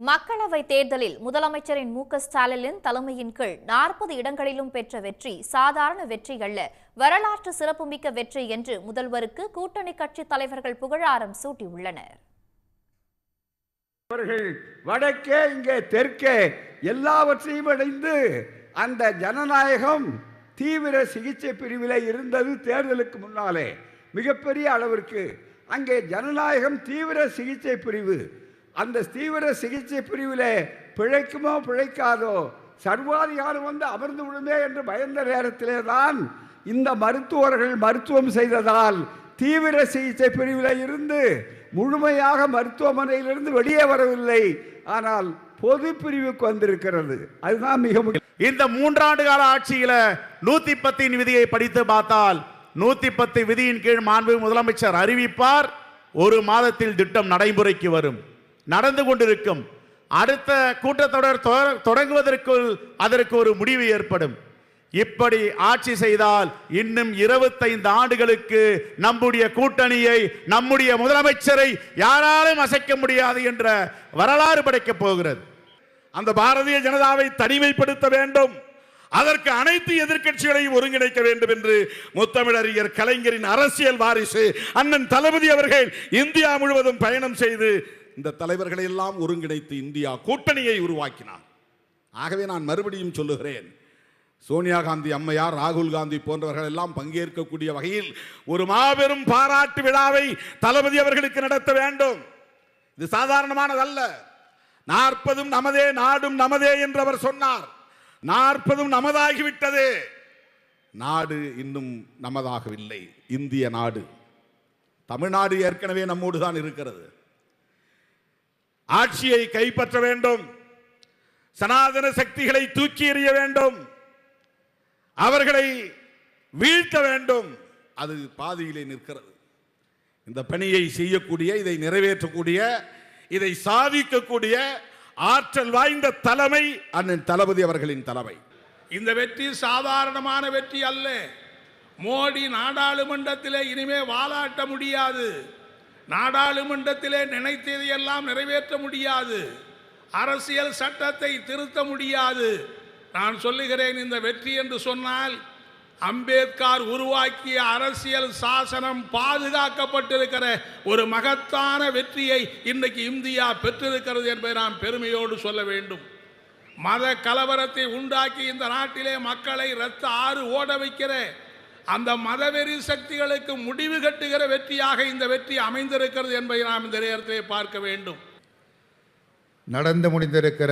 மக்களவை தேர்தலில் முதலமைச்சரின் ஸ்டாலினின் தலைமையின் கீழ் 40 இடங்களிலும் பெற்ற வெற்றி சாதாரண வெற்றி அல்ல, வரலாற்று சிறப்புமிக்க வெற்றி என்று முதல்வருக்கு கூட்டணி கட்சி தலைவர்கள் புகழாரம் சூட்டியுள்ளனர். அவர்கள் வடக்கே இங்கே தெற்கே எல்லாவற்றையும் அடைந்து அந்த ஜனநாயகம் தீவிர சிகிச்சை பிரிவில் இருந்தது. தேர்தலுக்கு முன்னாலே மிகப்பெரிய அளவிற்கு அங்கே ஜனநாயகம் தீவிர சிகிச்சை பிரிவு, அந்த தீவிர சிகிச்சை பிரிவிலே பிழைக்குமோ பிழைக்காதோ சர்வாதிகாரம் வந்து அமர்ந்து விடுமே என்று பயந்த நேரத்திலே தான் இந்த மருத்துவர்கள் மருத்துவம் செய்ததால் தீவிர சிகிச்சை பிரிவில் இருந்து முழுமையாக மருத்துவமனையிலிருந்து வெளியே வரவில்லை, ஆனால் பொது பிரிவுக்கு வந்திருக்கிறது. அதுதான் மிக முக்கியம். இந்த 3 ஆண்டு கால ஆட்சியில 110 விதியை படித்து பார்த்தால் 110 விதியின் கீழ் மாண்பு முதலமைச்சர் அறிவிப்பார், ஒரு மாதத்தில் திட்டம் நடைமுறைக்கு வரும், நடந்து கொண்டிருக்கும். அடுத்த கூட்டத்தொடர் தொடங்குவதற்குள் அதற்கு ஒரு முடிவு ஏற்படும். இப்படி ஆட்சி செய்தால் இன்னும் 25 ஆண்டுகளுக்கு நம்முடைய கூட்டணியை, நம்முடைய முதலமைச்சரை யாராலும் அசைக்க முடியாது என்ற வரலாறு படைக்கப் போகிறது. அந்த பாரதிய ஜனதாவை தனிமைப்படுத்த வேண்டும், அதற்கு அனைத்து எதிர்க்கட்சிகளையும் ஒருங்கிணைக்க வேண்டும் என்று முத்தமிழறிஞர் கலைஞரின் அரசியல் வாரிசு அண்ணன் தளபதி அவர்கள் இந்தியா முழுவதும் பயணம் செய்து இந்த தலைவர்களை எல்லாம் ஒருங்கிணைத்து இந்தியா கூட்டணியை உருவாக்கினார். ஆகவே நான் மறுபடியும் சொல்லுகிறேன், சோனியா காந்தி அம்மையார், ராகுல் காந்தி போன்றவர்கள் எல்லாம் பங்கேற்கக்கூடிய வகையில் ஒரு மாபெரும் பாராட்டு விழாவை தளபதி அவர்களுக்கு நடத்த வேண்டும். இது சாதாரணமானதல்ல. 40 நமதே, நாடும் நமதே என்று அவர் சொன்னார். 40 நமதாகிவிட்டது, நாடு இன்னும் நமதாகவில்லை. இந்திய நாடு, தமிழ்நாடு ஏற்கனவே நம்மோடு தான் இருக்கிறது. ஆட்சியை கைப்பற்ற வேண்டும், சனாதன சக்திகளை தூக்கி எறிய வேண்டும், அவர்களை வீழ்த்த வேண்டும். அது பாதியிலே நிற்கிறது. இந்த பணியை செய்யக்கூடிய, இதை நிறைவேற்றக்கூடிய, இதை சாதிக்கக்கூடிய ஆற்றல் வாய்ந்த தலைமை அண்ணன் தளபதி அவர்களின் தலைமை. இந்த வெற்றி சாதாரணமான வெற்றி அல்ல. மோடி நாடாளுமன்றத்திலே இனிமே வாலாட்ட முடியாது, நாடாளுமன்றத்திலே நினைத்ததையெல்லாம் நிறைவேற்ற முடியாது, அரசியல் சட்டத்தை திருத்த முடியாது. நான் சொல்லுகிறேன், இந்த வெற்றி என்று சொன்னால் அம்பேத்கர் உருவாக்கிய அரசியல் சாசனம் பாதுகாக்கப்பட்டிருக்கிற ஒரு மகத்தான வெற்றியை இன்றைக்கு இந்தியா பெற்றிருக்கிறது என்பதை நாம் பெருமையோடு சொல்ல வேண்டும். மத கலவரத்தை உண்டாக்கி இந்த நாட்டிலே மக்களை இரத்த ஆறு ஓட வைக்கிற அந்த மதவெறி சக்திகளுக்கு முடிவு கட்டுகிற வெற்றியாக இந்த வெற்றி அமைந்திருக்கிறது என்பதை நாம் இந்த நேரத்திலே பார்க்க வேண்டும். நடந்து முடிந்திருக்கிற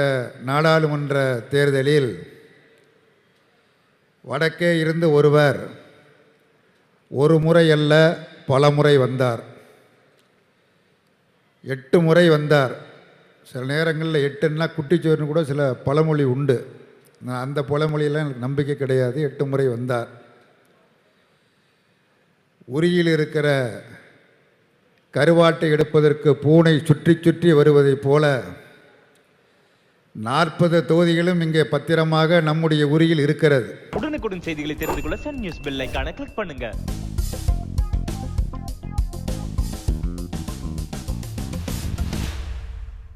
நாடாளுமன்ற தேர்தலில் வடக்கே இருந்து ஒருவர் ஒரு முறை அல்ல பல முறை வந்தார், 8 முறை வந்தார். சில நேரங்களில் 8ன்னா குட்டிச்சோறுன்னு கூட சில பழமொழி உண்டு. நான் அந்த பழமொழியெல்லாம் எனக்கு நம்பிக்கை கிடையாது. 8 முறை வந்தார். உரியில் இருக்கிற கருவாட்டை எடுப்பதற்கு பூனை சுற்றி சுற்றி வருவதைப் போல 40 தொகுதிகளும் இங்கே பத்திரமாக நம்முடைய உரியில் இருக்கிறது. உடனுக்குடன் செய்திகளை தெரிந்து கொள்ள சன் நியூஸ் பெல் ஐகானை கிளிக் பண்ணுங்க.